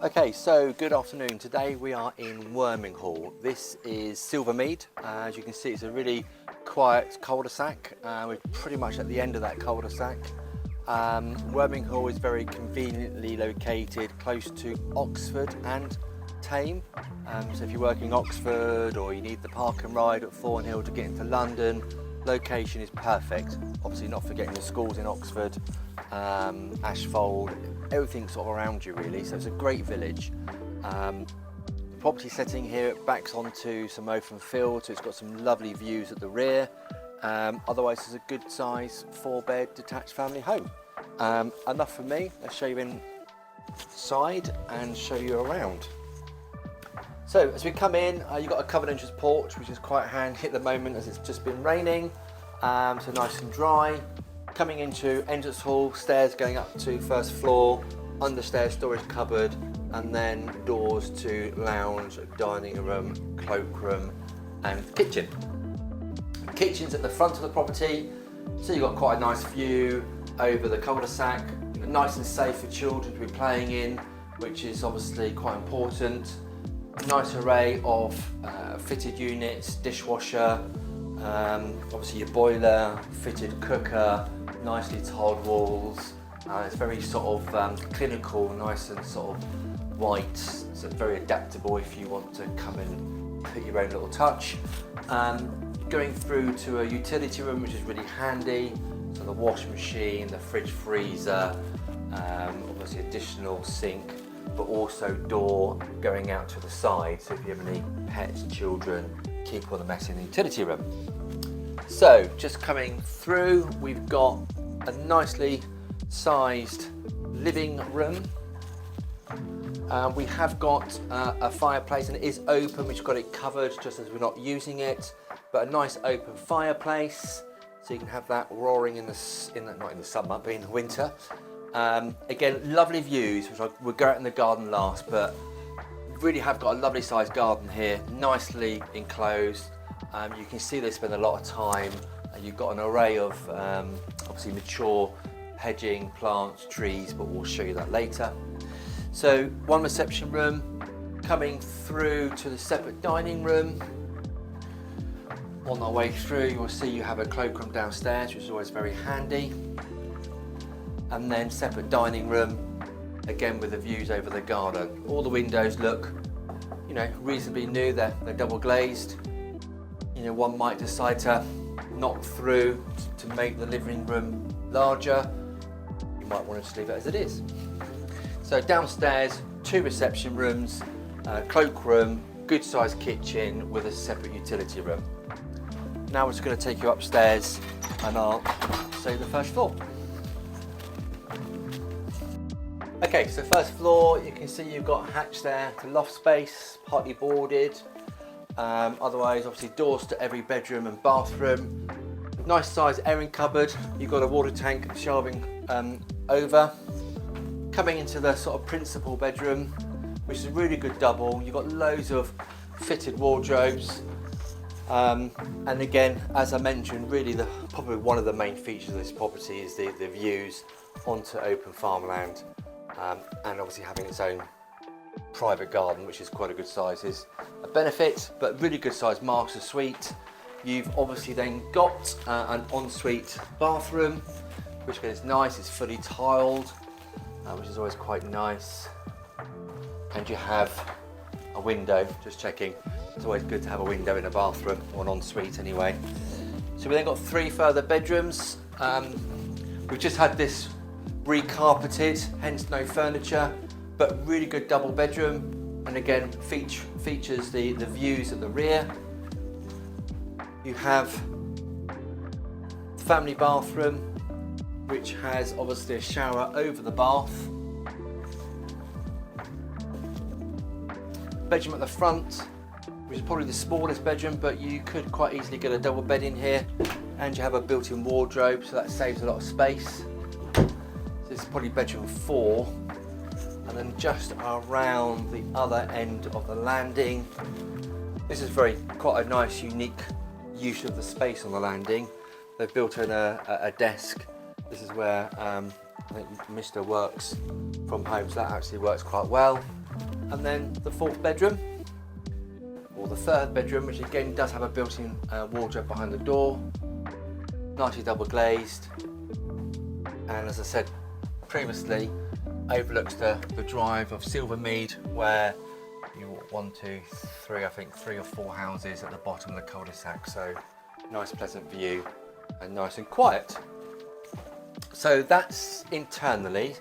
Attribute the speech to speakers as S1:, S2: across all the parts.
S1: Okay, so good afternoon. Today we are in Worminghall. This is Silvermead. As you can see, it's a really quiet cul-de-sac. We're pretty much at the end of that cul-de-sac. Worminghall is very conveniently located close to Oxford and Thame. So if you're working Oxford or you need the park and ride at Thornhill to get into London, location is perfect. Obviously not forgetting the schools in Oxford, Ashfold, everything sort of around you really, so it's a great village. The property setting here backs onto some open field, so it's got some lovely views at the rear. Otherwise it's a good size 4-bed detached family home. Enough for me. Let's show you inside and show you around. So as we come in, you've got a covered entrance porch, which is quite handy at the moment as it's just been raining, so nice and dry. Coming into entrance hall, stairs going up to first floor, understairs storage cupboard, and then doors to lounge, dining room, cloakroom and kitchen. Kitchen's at the front of the property, so you've got quite a nice view over the cul-de-sac, nice and safe for children to be playing in, which is obviously quite important. Nice array of fitted units, dishwasher, obviously your boiler, fitted cooker, nicely tiled walls. It's very sort of clinical, nice and sort of white, so very adaptable if you want to come and put your own little touch. Going through to a utility room, which is really handy, so the washing machine, the fridge freezer, obviously additional sink, but also door going out to the side, so if you have any pets, children, keep all the mess in the utility room. So just coming through, we've got a nicely sized living room. We have got a fireplace, and it is open, we've got it covered just as we're not using it, but a nice open fireplace, so you can have that roaring not in the summer, but in the winter. Again, lovely views, which we'll go out in the garden last, but really have got a lovely sized garden here, nicely enclosed. You can see they spend a lot of time, and you've got an array of obviously mature hedging, plants, trees, but we'll show you that later. So one reception room, coming through to the separate dining room. On our way through, you will see you have a cloakroom downstairs, which is always very handy. And then separate dining room, again with the views over the garden. All the windows look, reasonably new. They're double glazed. One might decide to knock through to make the living room larger. You might want to just leave it as it is. So downstairs, 2 reception rooms, cloakroom, good sized kitchen with a separate utility room. Now we're just going to take you upstairs and I'll show you the first floor. Okay, so first floor, you can see you've got a hatch there to loft space, partly boarded. Otherwise, obviously doors to every bedroom and bathroom. Nice size airing cupboard. You've got a water tank shelving over. Coming into the sort of principal bedroom, which is a really good double. You've got loads of fitted wardrobes. And again, as I mentioned, really probably one of the main features of this property is the views onto open farmland. And obviously having its own private garden, which is quite a good size, is a benefit, but really good size master suite. You've obviously then got an ensuite bathroom, which is nice, it's fully tiled, which is always quite nice. And you have a window, just checking, it's always good to have a window in a bathroom, or an ensuite anyway. So we then got 3 further bedrooms. We've just had this recarpeted, hence no furniture, but really good double bedroom, and again features the views at the rear. You have the family bathroom, which has obviously a shower over the bath. Bedroom at the front, which is probably the smallest bedroom, but you could quite easily get a double bed in here, and you have a built-in wardrobe, so that saves a lot of space. This is probably bedroom 4, and then just around the other end of the landing, this is quite a nice, unique use of the space on the landing. They've built in a desk. This is where I think Mr. works from home, so that actually works quite well. And then the fourth bedroom, or the third bedroom, which again does have a built-in wardrobe behind the door, nicely double glazed, and as I said previously, overlooks the drive of Silvermead, where you walk 1, 2, 3, I think 3 or 4 houses at the bottom of the cul-de-sac, so nice pleasant view and nice and quiet. So that's internally.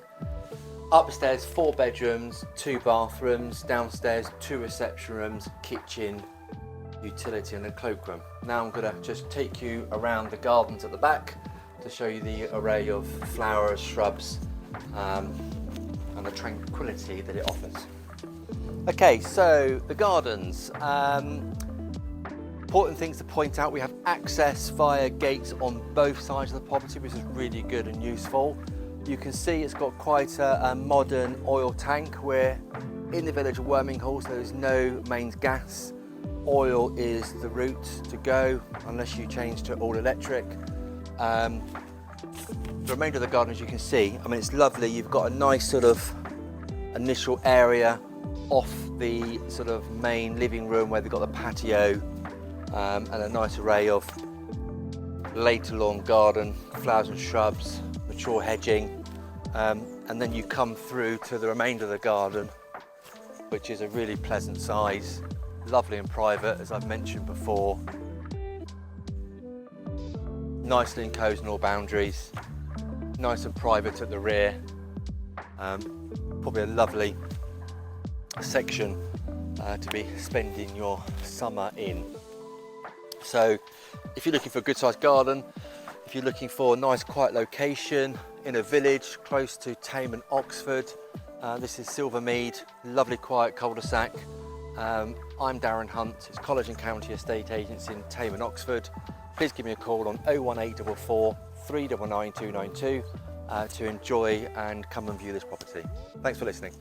S1: Upstairs 4 bedrooms, 2 bathrooms, downstairs 2 reception rooms, kitchen, utility and a cloakroom. Now I'm going to just take you around the gardens at the back to show you the array of flowers, shrubs and the tranquility that it offers. Okay, so the gardens. Important things to point out, we have access via gates on both sides of the property, which is really good and useful. You can see it's got quite a modern oil tank. We're in the village of Worminghall, so there's no mains gas. Oil is the route to go unless you change to all electric. The remainder of the garden, as you can see, I mean, it's lovely. You've got a nice sort of initial area off the sort of main living room where they've got the patio, and a nice array of later lawn garden, flowers and shrubs, mature hedging, and then you come through to the remainder of the garden, which is a really pleasant size, lovely and private, as I've mentioned before, nicely enclosed in all boundaries, nice and private at the rear, probably a lovely section to be spending your summer in. So if you're looking for a good sized garden, if you're looking for a nice quiet location in a village close to Thame and Oxford, this is Silvermead, lovely quiet cul-de-sac. I'm Darren Hunt, it's College and County Estate Agents in Thame and Oxford. Please give me a call on 01844 399 292 to enjoy and come and view this property. Thanks for listening.